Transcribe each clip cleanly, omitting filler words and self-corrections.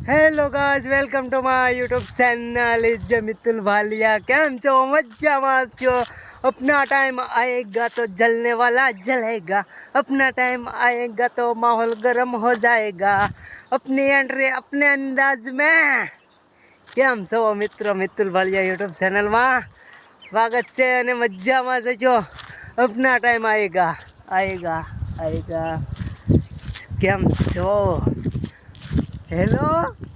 Hello guys, welcome to my YouTube channel is Mitul Bhalia. केम छो? मजा में छो? अपना टाइम आएगा तो जलने वाला जलेगा, अपना टाइम आएगा तो माहौल गर्म हो जाएगा। अपनी एंट्री अपने अंदाज में। केम छो मित्रों? मितुल भालिया यूट्यूब चैनल में स्वागत છે અને મજામાં જજો। अपना टाइम आएगा आएगा आएगा। કેમ છો? हेलो,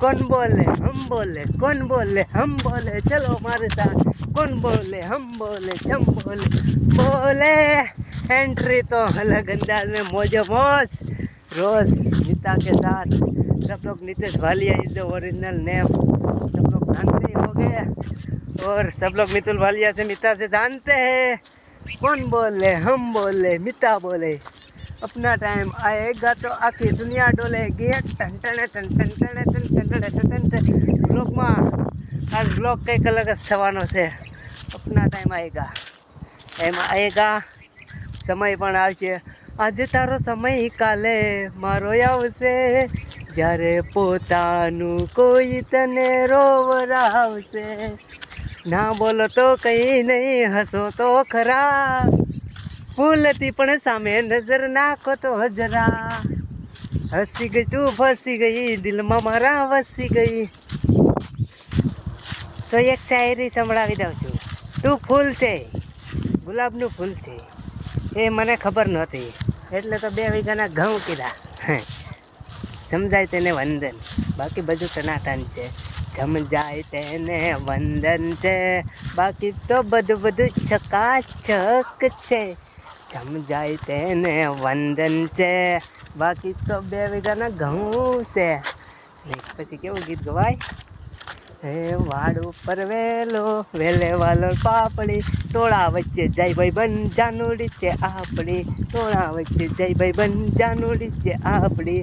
कौन बोले? हम बोले। कौन बोले? हम बोले। चलो हमारे साथ। कौन बोले? हम बोले। हम बोले बोले। एंट्री तो अलग अंदाज में मौजो मौज रोज नीता के साथ। सब लोग Nitesh Bhalia is the original name, सब लोग जानते ही हो गए। और सब लोग मितुल भालिया से मिता से जानते हैं। कौन बोले? हम बोले। मिता बोले। अपना टाइम आएगा तो आखी दुनिया डोलेगी। टन टन टन टन टन टन टन टन ब्लॉगમાં આ બ્લોગ કંઈક અલગ જ થવાનો છે। अपना टाइम आएगा, એમ આएगा। સમય પણ આવશે। આજે તારો સમય કાલે મારો આવશે, જ્યારે પોતાનું કોઈ તને રોવરાવશે। ના બોલો તો કંઈ નહીં, હસો તો ખરા। ભૂલતી પણ સામે નજર નાખો તો જરા। હસી ગઈ તું ફસી ગઈ, દિલમાં મારા વસી ગઈ। તો એક શાયરી સંભળાવી દઉં છું। તું ફૂલ છે, ગુલાબનું ફૂલ છે, એ મને ખબર નહોતી, એટલે તો 2 વીઘાના ઘઉં કીધા। સમજાય તેને વંદન, બાકી બધું ટનાટન છે। સમજાય તેને વંદન છે, બાકી તો બધું ચકાચક છે। સમજાય તેને વંદન છે, બાકી તો 2 વીઘાના ઘઉં છે। પછી કેવું ગીત ગવાય? હે વાડ ઉપર વેલો, વેલે વાલો પાપડી, ટોળા વચ્ચે જય ભાઈ બન જાનુડી છે આપણી। ટોળા વચ્ચે જય ભાઈ બન જાનુડી છે આપણી।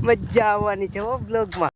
મજા આવવાની છે ઓ બ્લોગમાં।